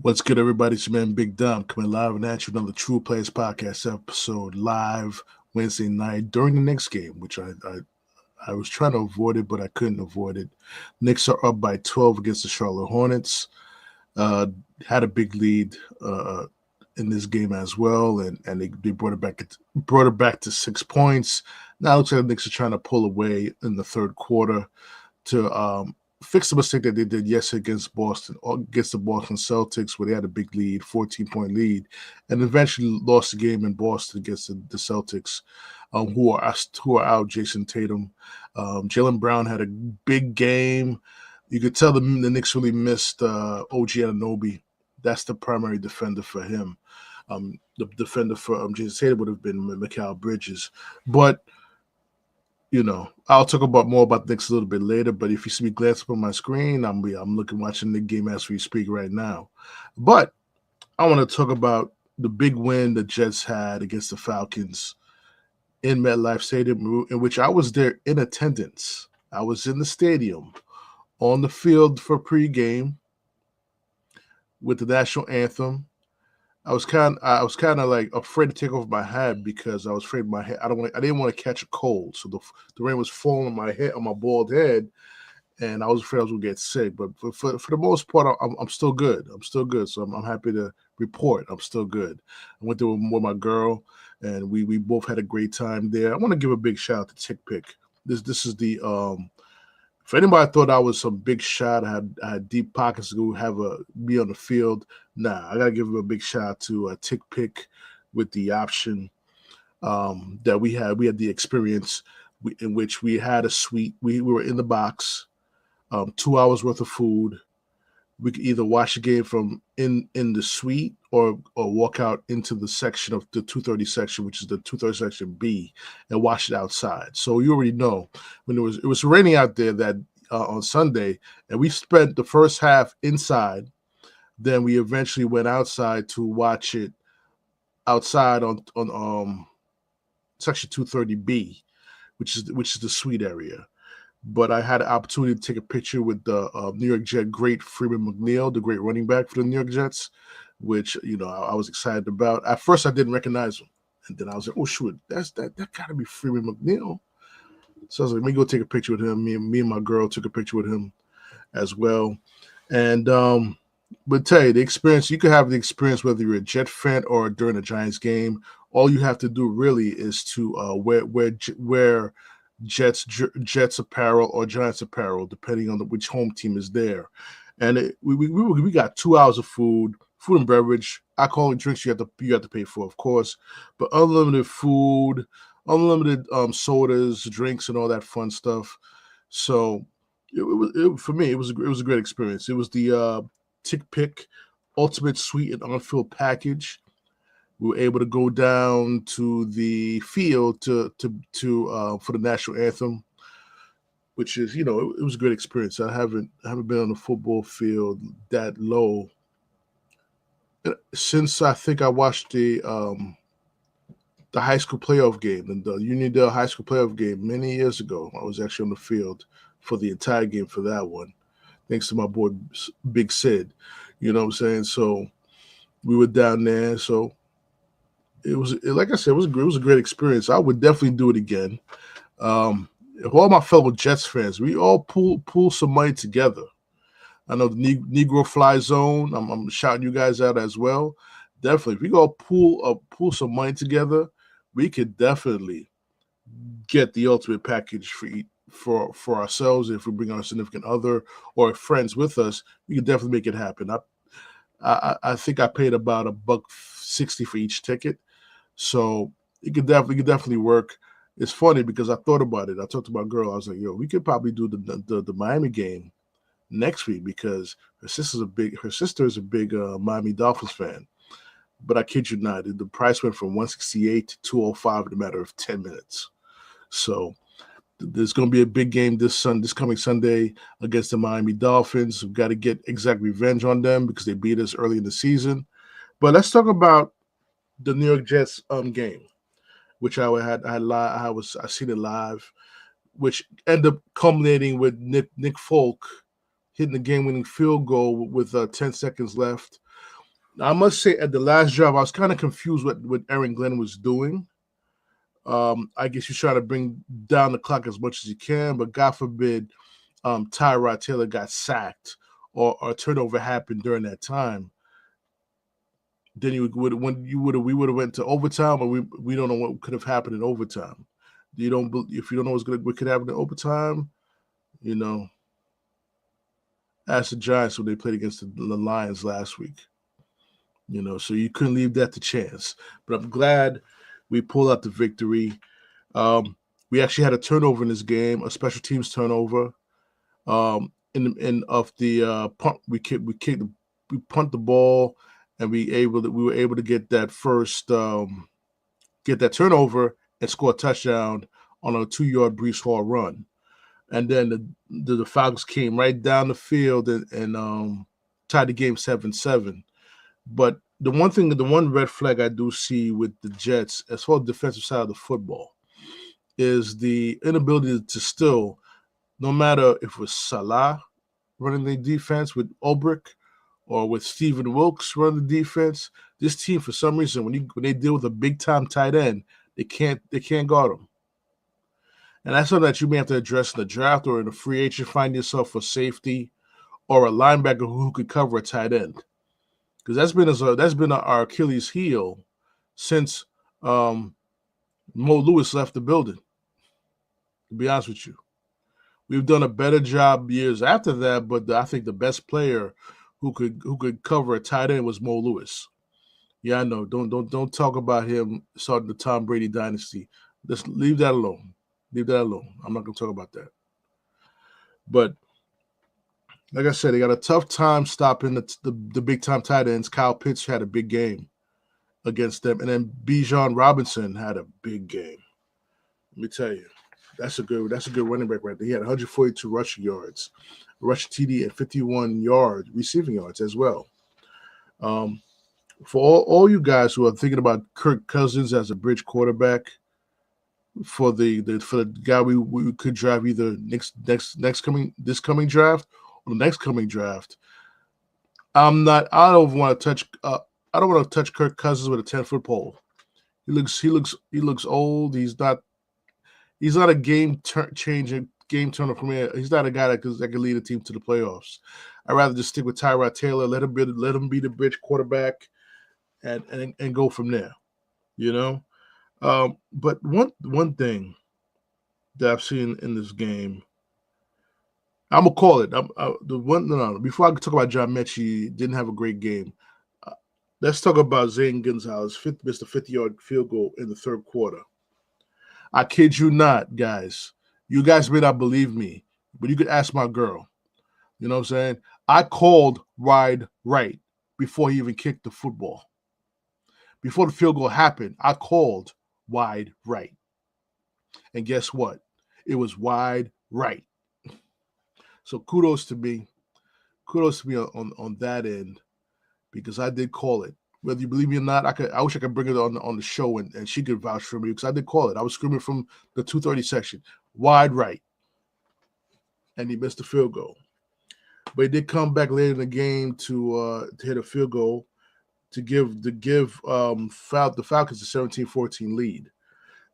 What's good, everybody? It's your man Big Dom coming live and at you another True Players Podcast episode live Wednesday night during the Knicks game, which I was trying to avoid it, but I couldn't avoid it. Knicks are up by 12 against the Charlotte Hornets. Had a big lead in this game as well, and they brought it back to 6 points. Now it looks like the Knicks are trying to pull away in the third quarter to fix the mistake that they did yesterday against the Boston Celtics, where they had a big lead, 14-point lead, and eventually lost the game in Boston against the Celtics, who are out. Jason Tatum, Jalen Brown had a big game. You could tell the Knicks really missed OG Anunoby. That's the primary defender for him. The defender for Jason Tatum would have been mikalbridges, but I'll talk more about the Knicks a little bit later. But if you see me glance up on my screen, I'm watching the game as we speak right now. But I want to talk about the big win the Jets had against the Falcons in MetLife Stadium, in which I was there in attendance. I was in the stadium on the field for pregame with the national anthem. I was kind of like afraid to take off my hat because I was afraid my head. I didn't want to catch a cold, so the rain was falling on my head, on my bald head, and I was afraid I was gonna get sick. But for the most part, I'm still good. I'm still good, so I'm happy to report I'm still good. I went there with my girl, and we both had a great time there. I want to give a big shout out to tickpick. This is the If anybody thought I was some big shot, I had deep pockets to be on the field. Nah, I gotta give a big shout out to tickpick with the option that we had. We had the experience in which we had a suite. We were in the box, 2 hours worth of food. We could either watch the game from in the suite or walk out into the section of the 230 section, which is the 230 section B, and watch it outside. So you already know when it was raining out there that on Sunday, and we spent the first half inside. Then we eventually went outside to watch it outside on section 230B, which is the suite area. But I had an opportunity to take a picture with the New York Jet great Freeman McNeil, the great running back for the New York Jets, which I was excited about. At first, I didn't recognize him, and then I was like, "Oh shoot, that got to be Freeman McNeil." So I was like, "Let me go take a picture with him." Me and my girl took a picture with him as well, and but tell you the experience. You could have the experience whether you're a Jet fan or during a Giants game. All you have to do really is to wear Jets apparel or Giants apparel, depending on which home team is there. And we got 2 hours of food and beverage, alcoholic drinks. You have to pay for, of course, but unlimited food, unlimited sodas, drinks, and all that fun stuff. So for me, it was a great experience. It was the tickpick ultimate suite and on-field package. We were able to go down to the field to for the national anthem, which is it was a great experience. I haven't been on the football field that low since I think I watched the high school playoff game and the Uniondale high school playoff game many years ago. I was actually on the field for the entire game for that one, thanks to my boy Big Sid. You know what I'm saying? So we were down there. So it was, like I said, it was a great experience. I would definitely do it again. All my fellow Jets fans, we all pool some money together. I know the Negro Fly Zone. I'm shouting you guys out as well. Definitely, if we go pool some money together, we could definitely get the ultimate package for ourselves. If we bring our significant other or friends with us, we could definitely make it happen. I think I paid about $1.60 for each ticket. So it could definitely work. It's funny because I thought about it. I talked to my girl. I was like, "Yo, we could probably do the Miami game next week because her sister is a big Miami Dolphins fan." But I kid you not, the price went from $168 to $205 in a matter of 10 minutes. So there's going to be a big game this coming Sunday against the Miami Dolphins. We've got to get exact revenge on them because they beat us early in the season. But let's talk about the New York Jets game, which I seen it live, which ended up culminating with Nick Folk hitting the game-winning field goal with 10 seconds left. I must say, at the last drive, I was kind of confused what Aaron Glenn was doing. I guess he's trying to bring down the clock as much as he can, but God forbid Tyrodtaylor got sacked or a turnover happened during that time. Then we would have went to overtime, or we don't know what could have happened in overtime. If you don't know what could happen in overtime, ask the Giants when they played against the Lions last week. So you couldn't leave that to chance. But I'm glad we pulled out the victory. We actually had a turnover in this game, a special teams turnover. In of the punt, we punt the ball, and we were able to get that first get that turnover and score a touchdown on a 2-yard Breece Hall run. And then the Falcons came right down the field and tied the game 7-7. But the one red flag I do see with the Jets, as far as the defensive side of the football, is the inability to still, no matter if it was Salah running the defense with Ulbrich or with Stephen Wilkes running the defense, this team, for some reason, when they deal with a big-time tight end, they can't guard them. And that's something that you may have to address in the draft or in a free agent. Find yourself a safety or a linebacker who could cover a tight end. Because that's been our Achilles heel since Mo Lewis left the building. To be honest with you, we've done a better job years after that, but I think the best player who could cover a tight end was Mo Lewis. Yeah, I know. Don't talk about him starting the Tom Brady dynasty. Just leave that alone. Leave that alone. I'm not going to talk about that. But like I said, they got a tough time stopping the big-time tight ends. Kyle Pitts had a big game against them. And then Bijan Robinson had a big game. Let me tell you, that's a good running back right there. He had 142 rushing yards, rushing TD, and 51 receiving yards as well. For all you guys who are thinking about Kirk Cousins as a bridge quarterback for the guy we could draft either this coming draft or the next coming draft, I don't want to touch Kirk Cousins with a 10-foot pole. He looks old. He's not a game turner for me. He's not a guy that can lead a team to the playoffs. I'd rather just stick with Tyrodtaylor, let him be the bridge quarterback, and go from there. But one thing that I've seen in this game, I'm gonna call it. Before I talk about John Mechie, didn't have a great game. Let's talk about Zane Gonzalez missed a 50-yard field goal in the third quarter. I kid you not, guys. You guys may not believe me, but you could ask my girl. You know what I'm saying? I called wide right before he even kicked the football. Before the field goal happened, I called wide right. And guess what? It was wide right. So kudos to me. Kudos to me on that end, because I did call it. Whether you believe me or not, I wish I could bring it on the show and she could vouch for me, because I did call it. I was screaming from the 230 section, wide right. And he missed the field goal. But he did come back later in the game to hit a field goal to give the Falcons a 17-14 lead.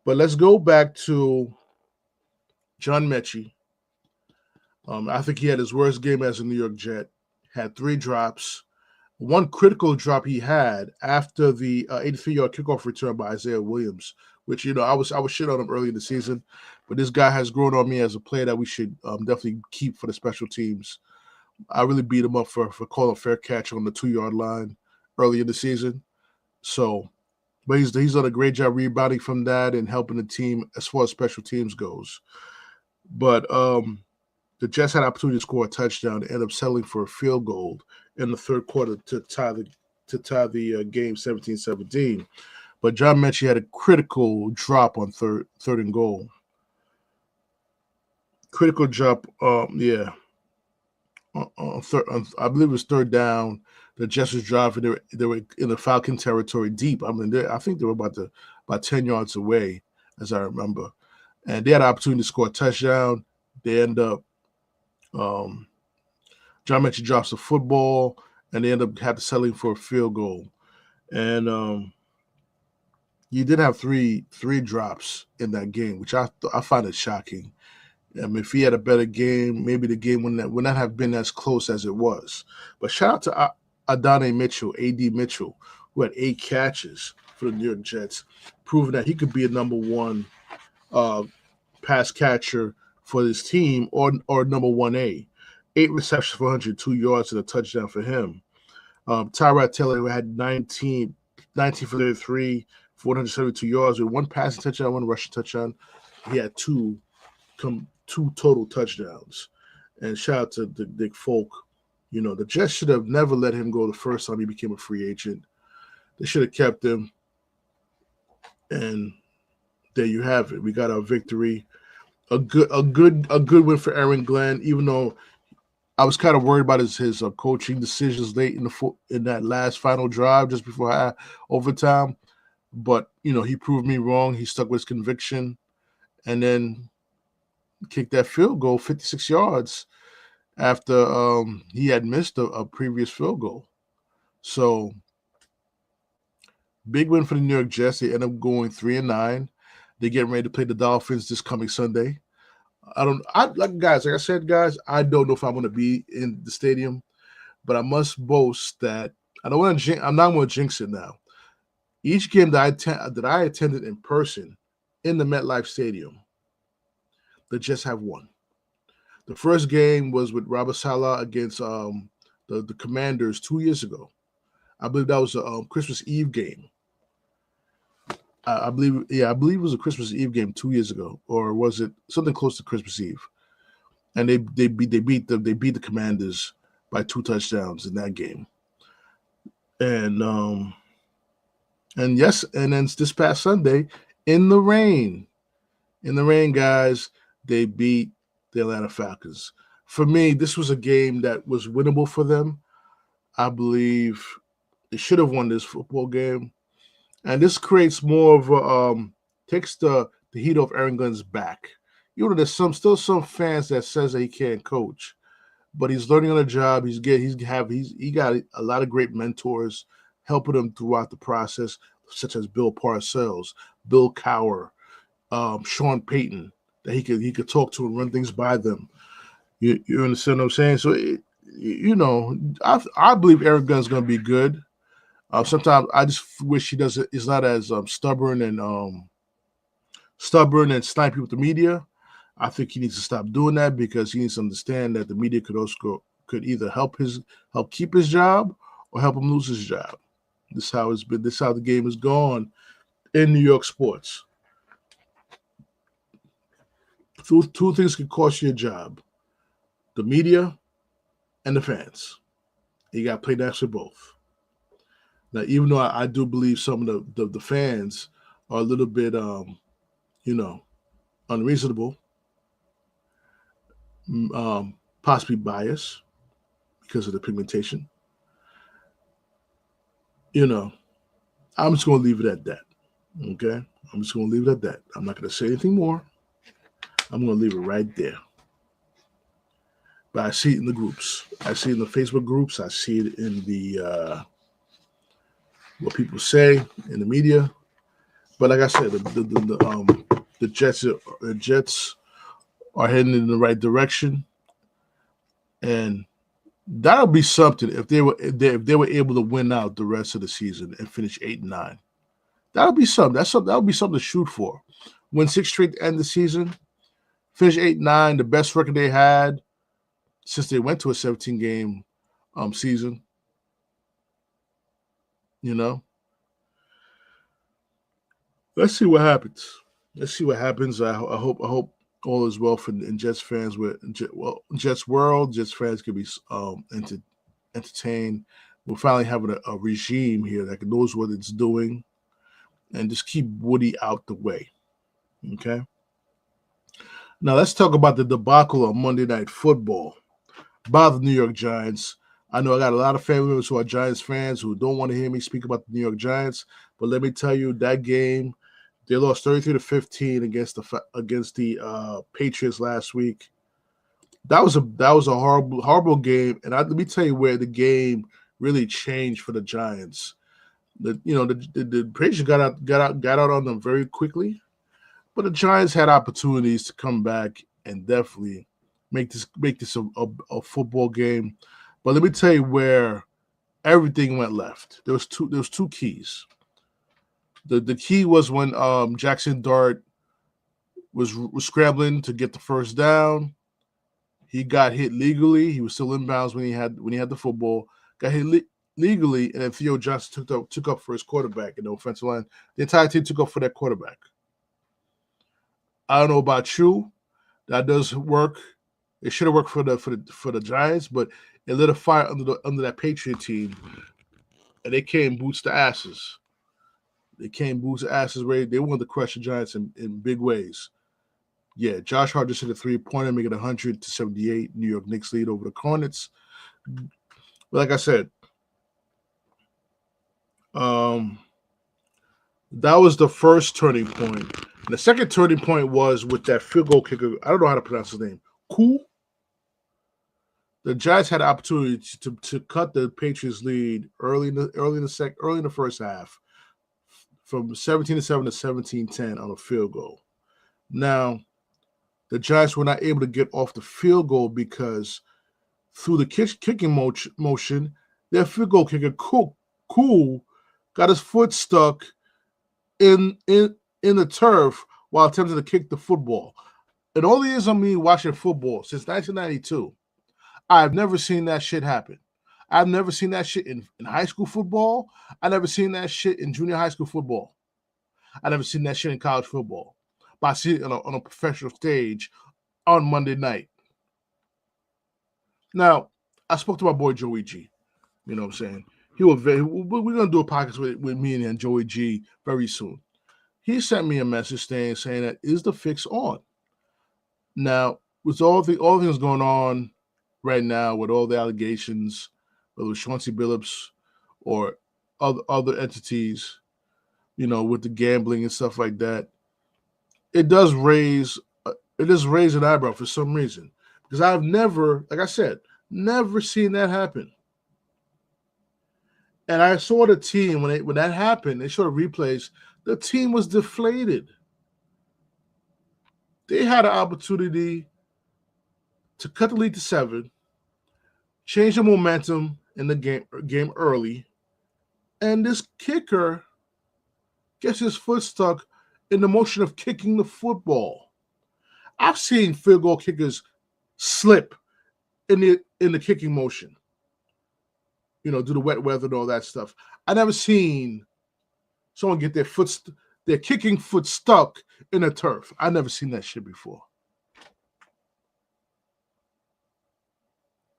But let's go back to John Mechie. I think he had his worst game as a New York Jet. Had 3 drops. One critical drop he had after the 83-yard kickoff return by Isaiah Williams, which I was shit on him early in the season, but this guy has grown on me as a player that we should definitely keep for the special teams. I really beat him up for calling a fair catch on the 2-yard line early in the season. So, but he's done a great job rebounding from that and helping the team as far as special teams goes. But the Jets had an opportunity to score a touchdown and end up settling for a field goal in the third quarter to tie the game 17-17. But John Mechie had a critical drop on third and goal. Critical drop, I believe it was third down. The Jets was driving. They were in the Falcon territory deep. I mean, I think they were about 10 yards away, as I remember. And they had an opportunity to score a touchdown. They end up John Mechie drops the football, and they ended up having to settling for a field goal. And you did have three drops in that game, which I find it shocking. I mean, if he had a better game, maybe the game would not have been as close as it was. But shout out to Adonaimitchell, A.D. Mitchell, who had 8 catches for the New York Jets, proving that he could be a number one pass catcher for this team or number 1A. 8 receptions for 102 yards and a touchdown for him. Tyrodtaylor, who had 19 for 33, 472 yards with 1 passing touchdown, 1 rushing touchdown. He had 2 total touchdowns. And shout out to Dick Folk. You know, the Jets should have never let him go the first time he became a free agent. They should have kept him. And there you have it. We got our victory. A good win for Aaron Glenn, even though I was kind of worried about his coaching decisions late in that last final drive just before overtime. But, you know, he proved me wrong. He stuck with his conviction and then kicked that field goal 56 yards after he had missed a previous field goal. So, big win for the New York Jets. They end up going 3-9. They're getting ready to play the Dolphins this coming Sunday. Like I said, I don't know if I'm going to be in the stadium, but I must boast that I'm not going to jinx it now. Each game that I attended in person in the MetLife Stadium, the Jets have won. The first game was with Robert Saleh against the Commanders 2 years ago. I believe that was a Christmas Eve game. I believe it was a Christmas Eve game 2 years ago, or was it something close to Christmas Eve? And they beat the Commanders by 2 touchdowns in that game. And then this past Sunday in the rain, guys, they beat the Atlanta Falcons. For me, this was a game that was winnable for them. I believe they should have won this football game. And this creates more of takes the heat off Aaron Glenn's back. You know, there's still some fans that says that he can't coach, but he's learning on the job. He got a lot of great mentors helping him throughout the process, such as Bill Parcells, Bill Cowher, Sean Payton, that he could talk to and run things by them. You understand what I'm saying? So I believe Aaron Glenn's going to be good. Sometimes I just wish he's not as stubborn and snipe people with the media. I think he needs to stop doing that because he needs to understand that the media could either help keep his job or help him lose his job. This is how it's been. This is how the game has gone in New York sports. Two things can cost you a job: the media and the fans. You got to play next to both. Now, even though I do believe some of the fans are a little bit, unreasonable, possibly biased because of the pigmentation, I'm just going to leave it at that. Okay? I'm just going to leave it at that. I'm not going to say anything more. I'm going to leave it right there. But I see it in the groups. I see it in the Facebook groups. I see it in the what people say in the media. But like I said, the Jets are heading in the right direction, and that'll be something if they were able to win out the rest of the season and finish 8-9. That'll be something. That'll be something to shoot for. Win 6 straight to end the season, finish 8-9, the best record they had since they went to a 17-game season. Let's see what happens. I hope all is well for Jets fans. Jets world, Jets fans can be entertained. We're finally having a regime here that knows what it's doing, and just keep Woody out the way. Okay. Now let's talk about the debacle on Monday Night Football by the New York Giants. I know I got a lot of family members who are Giants fans who don't want to hear me speak about the New York Giants, but let me tell you, that game, they lost 33-15 against the Patriots last week. That was a horrible game, and let me tell you where the game really changed for the Giants. The Patriots got out on them very quickly, but the Giants had opportunities to come back and definitely make this a football game. But let me tell you where everything went left. There was two keys. The key was when Jaxson Dart was scrambling to get the first down. He got hit legally. He was still inbounds when he had the football. Got hit legally, and then Theo Johnson took up for his quarterback in the offensive line. The entire team took up for that quarterback. I don't know about you. That does work. It should have worked for the Giants, but it lit a fire under that Patriot team, and they came boots to asses. They wanted to crush the Giants in big ways. Yeah, Josh Hart just hit a 3-pointer, making 100-78. New York Knicks lead over the Hornets. But like I said, that was the first turning point. And the second turning point was with that field goal kicker. I don't know how to pronounce his name. Cool. The Giants had an opportunity to cut the Patriots' lead early in the first half, from 17-7 to 17-10 on a field goal. Now, the Giants were not able to get off the field goal because through the kicking motion, their field goal kicker, Cool, got his foot stuck in the turf while attempting to kick the football. And all the years of me watching football since 1992, I've never seen that shit happen. I've never seen that shit in high school football. I've never seen that shit in junior high school football. I've never seen that shit in college football. But I see it on a professional stage on Monday night. Now, I spoke to my boy Joey G. You know what I'm saying? We're going to do a podcast with me and Joey G very soon. He sent me a message saying that, is the fix on? Now, with all things going on right now, with all the allegations, whether it's Chauncey Billups or other entities, with the gambling and stuff like that, it does raise an eyebrow for some reason. Because I've never, like I said, never seen that happen. And I saw the team when that happened. They showed replays. The team was deflated. They had an opportunity to cut the lead to 7, change the momentum in the game early, and this kicker gets his foot stuck in the motion of kicking the football. I've seen field goal kickers slip in the kicking motion. Due to wet weather and all that stuff. I never seen someone get their kicking foot stuck in a turf. I never seen that shit before.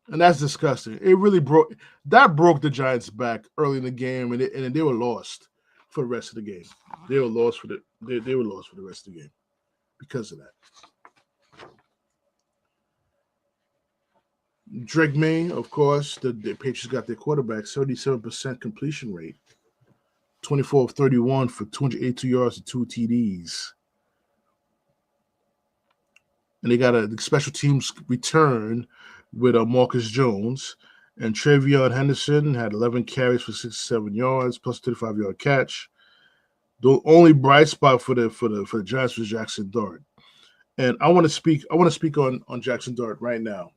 And that's disgusting. It really broke the Giants' back early in the game, and they were lost for the rest of the game. They were lost for the rest of the game because of that. Drake May, of course, the Patriots got their quarterback, 77% completion rate, 24 of 31 for 282 yards and 2 TDs. And they got a special teams return with Marcus Jones, and Travion Henderson had 11 carries for 67 yards plus 35-yard catch. The only bright spot for the Giants was Jaxson Dart, and I want to speak on Jaxson Dart right now.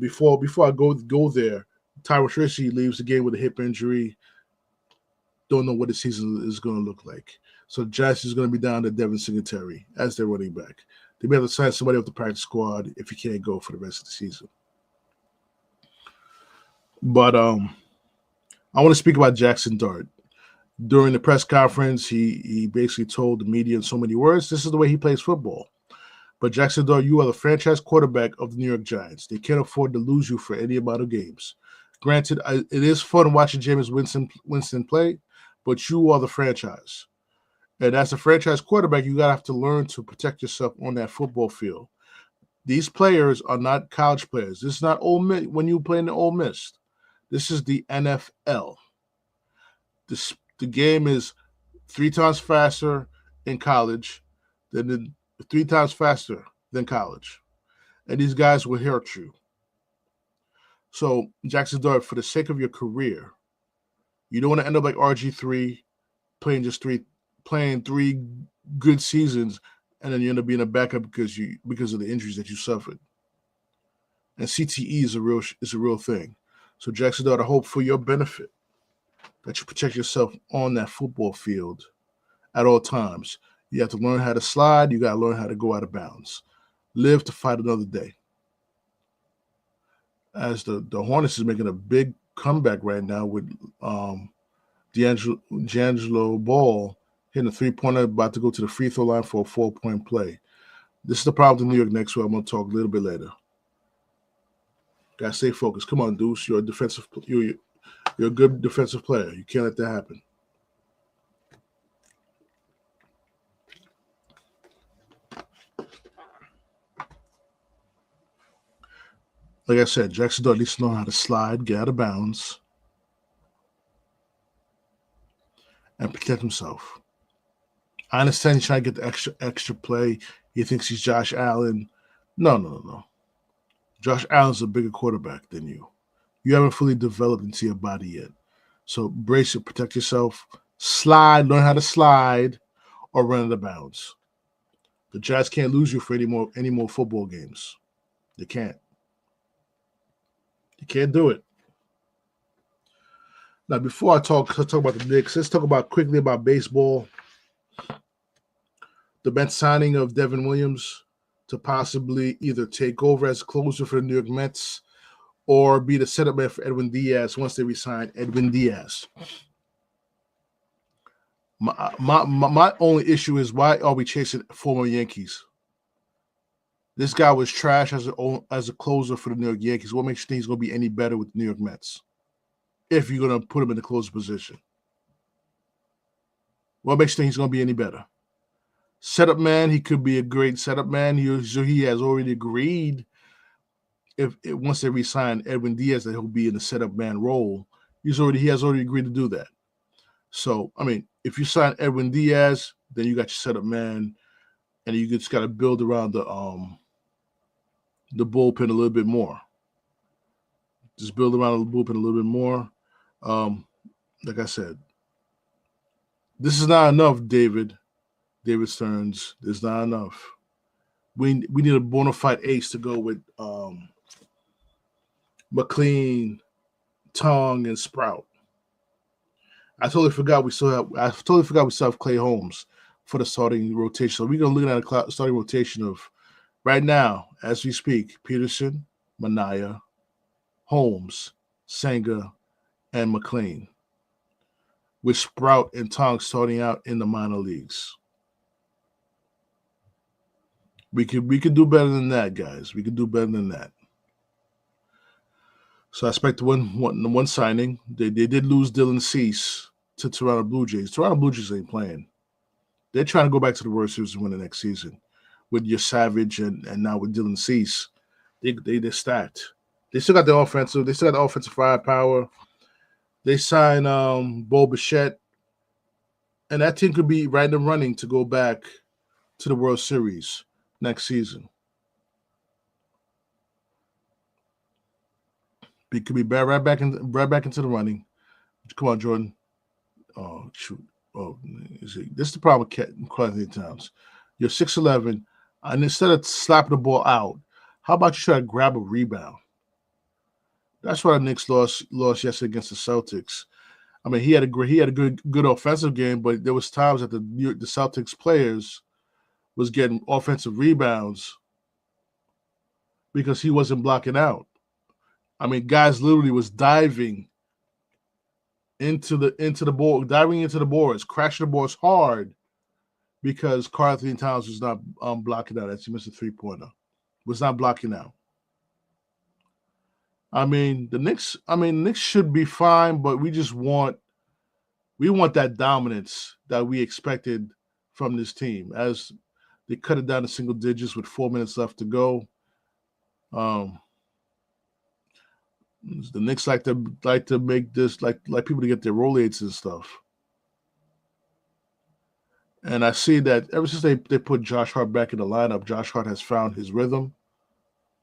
Before I go there, Tyrone Tracy leaves the game with a hip injury. Don't know what the season is going to look like. So Giants is going to be down to Devin Singletary as their running back. They may have to sign somebody off the practice squad if he can't go for the rest of the season. But I want to speak about Jaxson Dart. During the press conference, he basically told the media in so many words, this is the way he plays football. But Jaxson Dart, you are the franchise quarterback of the New York Giants. They can't afford to lose you for any amount of games. Granted, it is fun watching Jameis Winston play, but you are the franchise. And as a franchise quarterback, you gotta have to learn to protect yourself on that football field. These players are not college players. This is not Ole Miss when you play in the Ole Miss. This is the NFL. The game is 3 times faster in college than 3 times faster than college. And these guys will hurt you. So, Jaxson Dart, for the sake of your career, you don't want to end up like RG3, playing three good seasons, and then you end up being a backup because of the injuries that you suffered. And CTE is a real thing. So, Jaxson Dart, I hope for your benefit that you protect yourself on that football field at all times. You have to learn how to slide. You got to learn how to go out of bounds. Live to fight another day. As the Hornets is making a big comeback right now with D'Angelo Ball hitting a three-pointer, about to go to the free throw line for a 4-point play. This is the problem with the New York Knicks, where I'm going to talk a little bit later. Got to stay focused. Come on, Deuce. You're a good defensive player. You can't let that happen. Like I said, Jaxson Dart needs to know how to slide, get out of bounds, and protect himself. I understand he's trying to get the extra play. He thinks he's Josh Allen. No. Josh Allen's a bigger quarterback than you. You haven't fully developed into your body yet. So brace it, protect yourself, slide, learn how to slide, or run out of bounds. The Jazz can't lose you for any more football games. They can't. You can't do it. Now, before I talk about the Knicks, let's talk quickly about baseball. The Mets signing of Devin Williams to possibly either take over as closer for the New York Mets or be the setup man for Edwin Diaz once they resign Edwin Diaz. My only issue is, why are we chasing former Yankees? This guy was trash as a closer for the New York Yankees. What makes you think he's going to be any better with the New York Mets if you're going to put him in the closer position? What makes you think he's going to be any better? Setup man, he could be a great setup man. He has already agreed, if once they resign Edwin Diaz, that he'll be in the setup man role. He has already agreed to do that. So, I mean, if you sign Edwin Diaz, then you got your setup man, and you just got to build around the bullpen a little bit more. Just build around the bullpen a little bit more. Like I said, this is not enough, David Stearns. It's not enough. We need a bona fide ace to go with McLean, Tong, and Sprout. I totally forgot we still have Clay Holmes for the starting rotation. So we're gonna look at a starting rotation of, right now as we speak, Peterson, Manaea, Holmes, Senga, and McLean, with Sprout and Tong starting out in the minor leagues. We could do better than that, guys. We could do better than that. So I expect one signing. They did lose Dylan Cease to Toronto Blue Jays. Toronto Blue Jays ain't playing. They're trying to go back to the World Series and win the next season. With your Savage and now with Dylan Cease, they're stacked. They still got the offensive. They still got the offensive firepower. They signed Bo Bichette, and that team could be right in the running to go back to the World Series next season. It could be right back into the running. Come on, Jordan. Oh, shoot. Oh, this is the problem with Carly Towns. You're 6'11", and instead of slapping the ball out, how about you try to grab a rebound? That's why the Knicks lost yesterday against the Celtics. I mean, he had a good offensive game, but there was times that the Celtics players was getting offensive rebounds because he wasn't blocking out. I mean, guys literally was diving into the ball, diving into the boards, crashing the boards hard because Karl Anthony Towns was not blocking out as he missed a three-pointer. Was not blocking out. I mean, the Knicks should be fine, but we want that dominance that we expected from this team as they cut it down to single digits with 4 minutes left to go. The Knicks like to make this like people to get their Rolaids and stuff. And I see that ever since they put Josh Hart back in the lineup, Josh Hart has found his rhythm.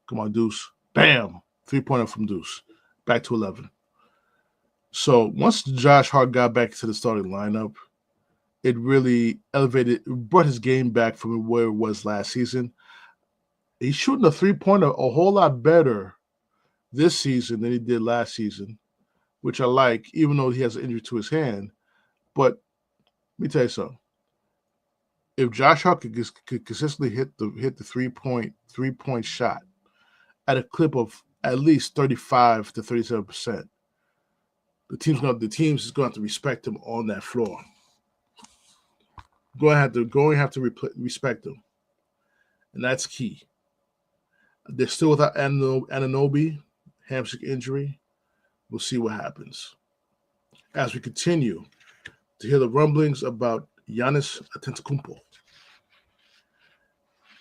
Come on, Deuce. Bam! Three-pointer from Deuce. back to 11. So once Josh Hart got back to the starting lineup, it really brought his game back from where it was last season. He's shooting a three-pointer a whole lot better this season than he did last season, which I like, even though he has an injury to his hand. But let me tell you something. If Josh Hart could consistently hit the three-point shot at a clip of at least 35 to 37%, the team's is going to have to respect him on that floor. Going to have to respect him, and that's key. They're still without Anunoby, hamstring injury. We'll see what happens as we continue to hear the rumblings about Giannis Antetokounmpo.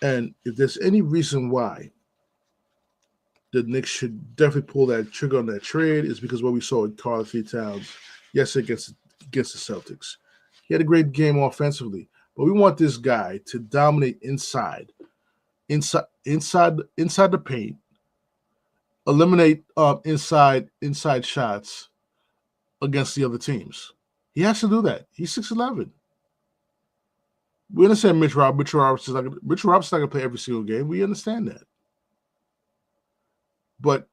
And if there's any reason why the Knicks should definitely pull that trigger on that trade, is because what we saw in Karl Towns yesterday against the Celtics. He had a great game offensively, but we want this guy to dominate inside the paint, eliminate inside shots against the other teams. He has to do that. He's 6'11". We understand Mitchell Robinson's not going to play every single game. We understand that. But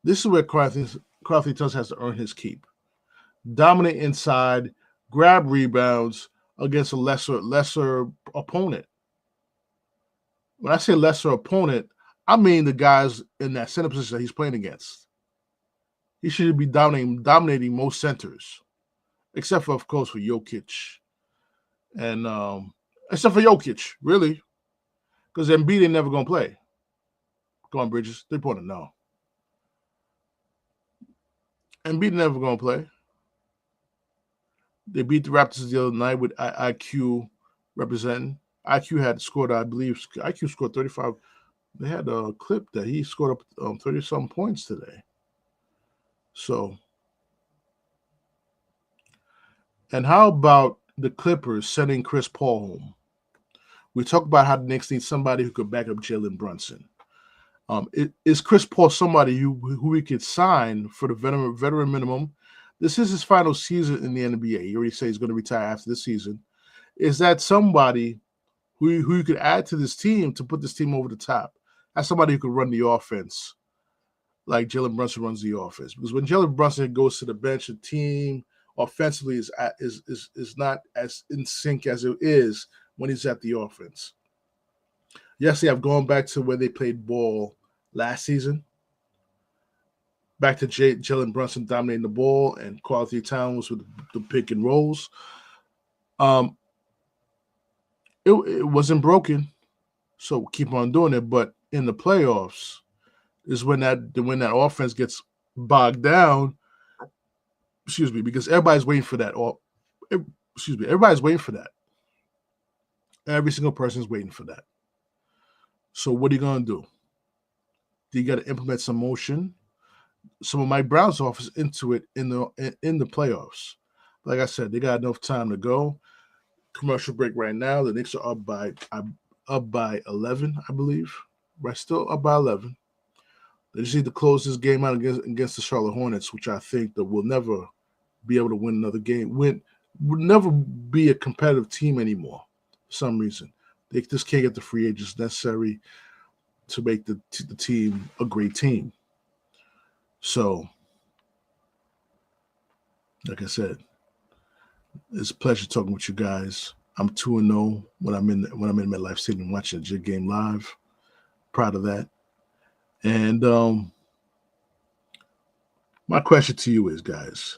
this is where Karl Towns has to earn his keep. Dominate inside, grab rebounds against a lesser opponent. When I say lesser opponent, I mean the guys in that center position that he's playing against. He should be dominating most centers, except for, of course, for Jokic. And except for Jokic, really. Because Embiid ain't never going to play. Go on, Bridges. 3-pointer, no. Embiid never going to play. They beat the Raptors the other night with IQ representing. IQ had scored, I believe, IQ scored 35. They had a clip that he scored up 30-something points today. So, and how about the Clippers sending Chris Paul home? We talked about how the Knicks need somebody who could back up Jalenbrunson. Is Chris Paul somebody who we could sign for the veteran minimum? This is his final season in the NBA. He already said he's going to retire after this season. Is that somebody who you could add to this team to put this team over the top? As somebody who could run the offense like Jalenbrunson runs the offense. Because when Jalenbrunson goes to the bench, the team offensively is not as in sync as it is when he's at the offense. Yes, I've gone back to where they played ball last season. Back to Jalenbrunson dominating the ball and Quality Towns with the pick and rolls. It wasn't broken, so keep on doing it. But in the playoffs is when that offense gets bogged down. Excuse me, because everybody's waiting for that. Everybody's waiting for that. Every single person's waiting for that. So what are you gonna do? You got to implement some motion, some of Mike Brown's offense into it in the playoffs. Like I said, they got enough time to go. Commercial break right now. The Knicks are up by 11, I believe. Right, still up by 11. They just need to close this game out against the Charlotte Hornets, which I think that will never be able to win another game. Would never be a competitive team anymore for some reason. They just can't get the free agents necessary to make the team a great team. So, like I said, it's a pleasure talking with you guys. I'm 2-0 when I'm in MetLife Stadium watching a Jig game live. Proud of that. And my question to you is, guys,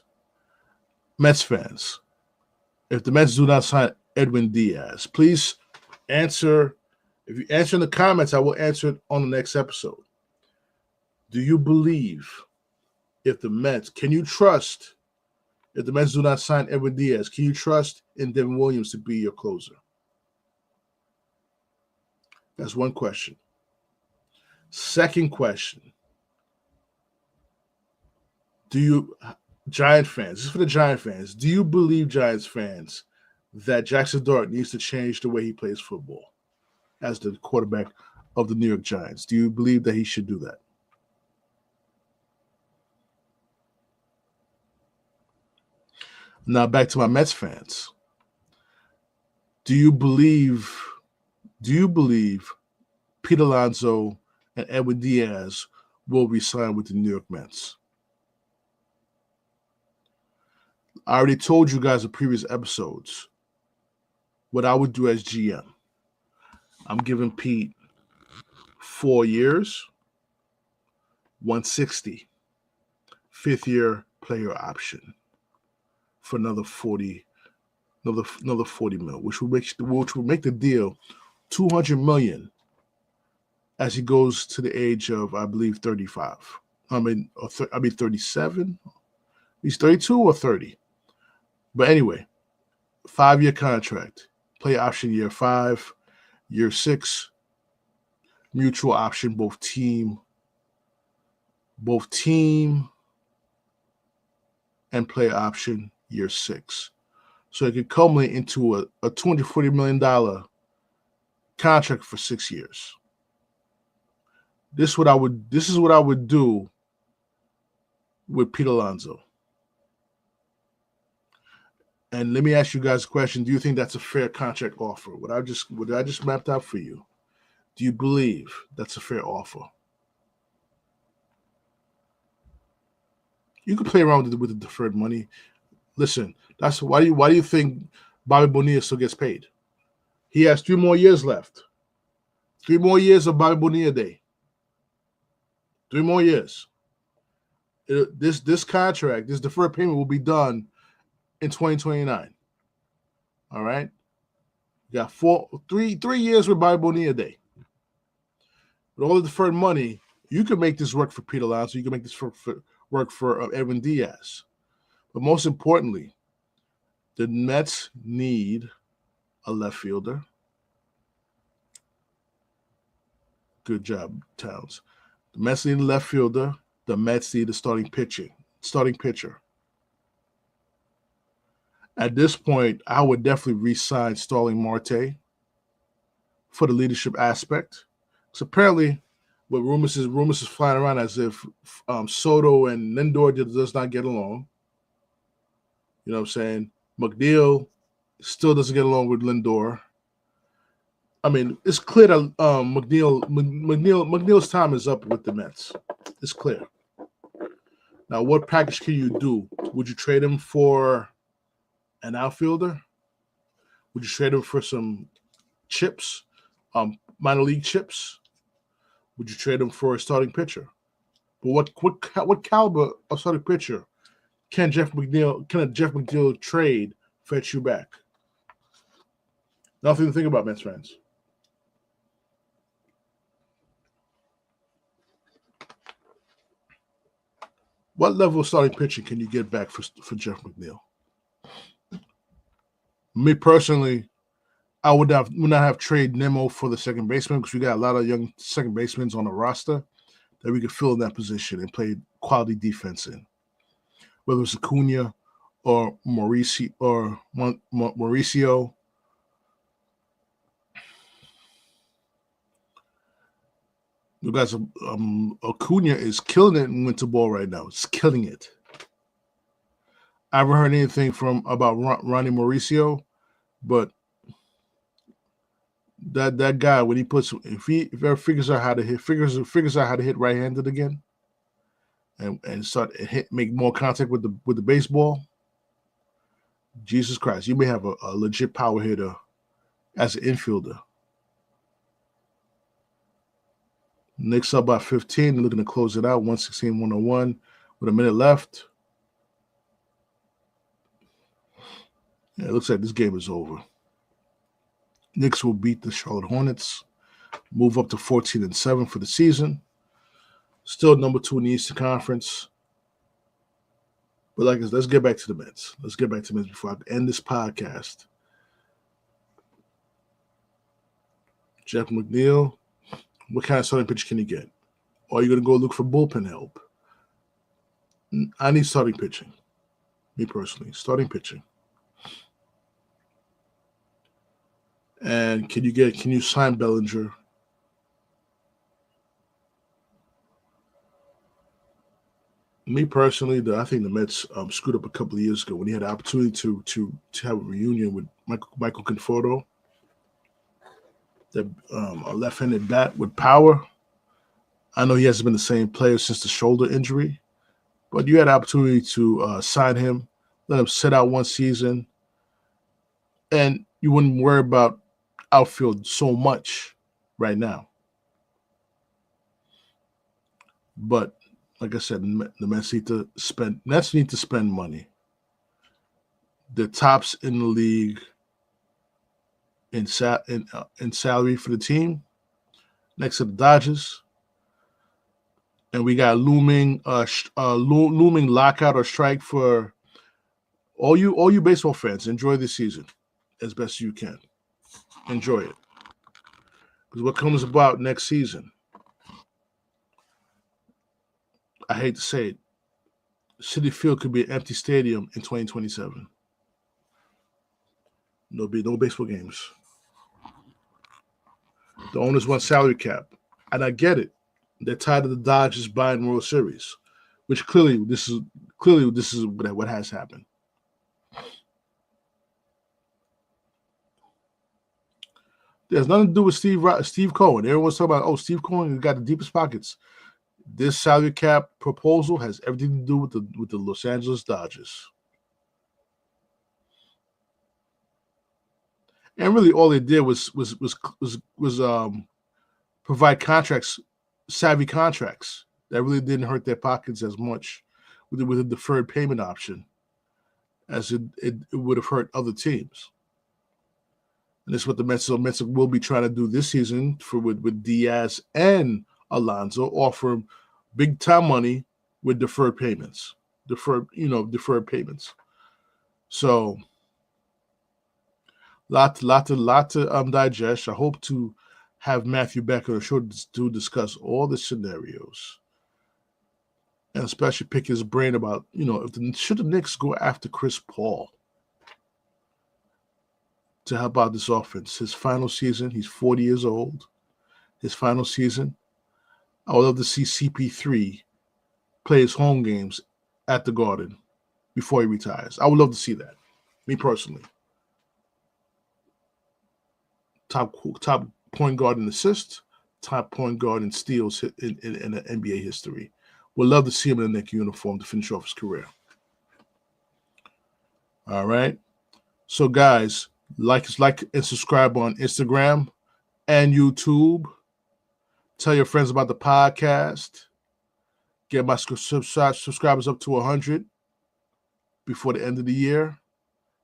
Mets fans, if the Mets do not sign Edwin Diaz, please answer. If you answer in the comments, I will answer it on the next episode. Do you believe if the Mets do not sign Edwin Diaz, can you trust in Devin Williams to be your closer? That's one question. Second question. Giant fans, this is for the Giant fans, do you believe, Giants fans, that Jaxson Dart needs to change the way he plays football as the quarterback of the New York Giants? Do you believe that he should do that? Now back to my Mets fans. Do you believe Pete Alonso and Edwin Diaz will resign with the New York Mets? I already told you guys in previous episodes what I would do as GM. I'm giving Pete 4 years, 160, fifth year player option for another 40 mil, which would make the deal $200 million as he goes to the age of, I believe, 35. 37. He's 32 or 30. But anyway, 5-year contract, play option year 5, year 6, mutual option, both team and play option year 6. So it could culminate into a $240 million contract for 6 years. This is what I would do with Pete Alonso. And let me ask you guys a question. Do you think that's a fair contract offer? What I just mapped out for you. Do you believe that's a fair offer? You can play around with the deferred money. Listen, that's why do you think Bobby Bonilla still gets paid? He has 3 more years left. 3 more years of Bobby Bonilla Day. 3 more years. This contract, this deferred payment will be done in 2029. All right? You got 3 years with Bobby Bonilla Day. With all the deferred money, you can make this work for Pete Alonso. You can make this work for Edwin Diaz. But most importantly, the Mets need a left fielder. Good job, Towns. The Mets need a left fielder. The Mets need a starting pitcher. At this point, I would definitely re-sign Starling Marte for the leadership aspect. So apparently, what rumors is flying around as if Soto and Lindor does not get along. You know what I'm saying? McNeil still doesn't get along with Lindor. I mean, it's clear that McNeil's time is up with the Mets. It's clear. Now, what package can you do? Would you trade him for an outfielder? Would you trade him for some chips, minor league chips? Would you trade him for a starting pitcher? But what caliber of starting pitcher can a Jeff McNeil trade fetch you back? Nothing to think about, Mets fans. What level of starting pitching can you get back for Jeff McNeil? Me personally, I would not have traded Nemo for the second baseman because we got a lot of young second basemen on the roster that we could fill in that position and play quality defense in. Whether it's Acuna or Mauricio You guys, Acuna is killing it in winter ball right now. It's killing it. I haven't heard anything about Ronnie Mauricio, but that guy, when he if ever figures out how to hit right-handed again, and start make more contact with the baseball, Jesus Christ, you may have a legit power hitter as an infielder. Knicks up by 15. They're looking to close it out, 116-101 with a minute left. Yeah, it looks like this game is over. Knicks will beat the Charlotte Hornets, move up to 14-7 for the season. Still number 2 in the Eastern Conference. But like I said, let's get back to the Mets. Let's get back to the Mets before I end this podcast. Jeff McNeil, what kind of starting pitch can you get? Or are you going to go look for bullpen help? I need starting pitching. Me personally, starting pitching. And can you sign Bellinger? Me personally, I think the Mets screwed up a couple of years ago when he had the opportunity to have a reunion with Michael Conforto, that a left-handed bat with power. I know he hasn't been the same player since the shoulder injury, but you had the opportunity to sign him, let him sit out one season, and you wouldn't worry about outfield so much right now. But like I said, the Mets need to spend money. The tops in the league in salary for the team, next to the Dodgers, and we got looming lockout or strike for all you baseball fans. Enjoy the season as best you can. Enjoy it, because what comes about next season, I hate to say it, Citi Field could be an empty stadium in 2027. No baseball games. The owners want salary cap, and I get it. They're tired of the Dodgers buying World Series, which clearly this is what has happened. There's nothing to do with Steve Cohen. Everyone's talking about, Steve Cohen got the deepest pockets. This salary cap proposal has everything to do with the Los Angeles Dodgers. And really, all they did was provide savvy contracts that really didn't hurt their pockets as much with a deferred payment option as it would have hurt other teams. And this is what the Mets will be trying to do this season with Diaz and Alonso, offer him big time money with deferred payments. Deferred payments. So lot to digest. I hope to have Matthew Becker on the show to discuss all the scenarios, and especially pick his brain about, should the Knicks go after Chris Paul to help out this offense? His final season, he's 40 years old. His final season, I would love to see CP3 play his home games at the Garden before he retires. I would love to see that, me personally. Top point guard in assists, top point guard in steals in the NBA history. Would love to see him in a Knicks uniform to finish off his career. All right. So, guys, like and subscribe on Instagram and YouTube. Tell your friends about the podcast. Get my subscribers up to 100 before the end of the year,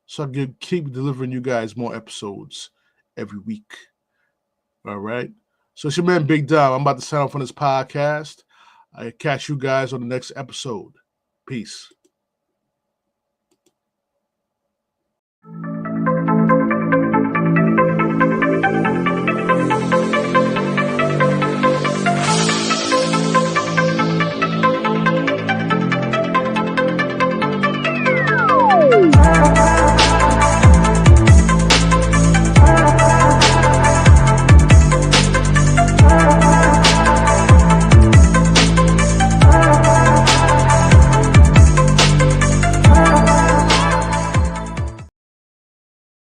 so I can keep delivering you guys more episodes every week. All right. So it's your man, Big Dom. I'm about to sign off on this podcast. I catch you guys on the next episode. Peace.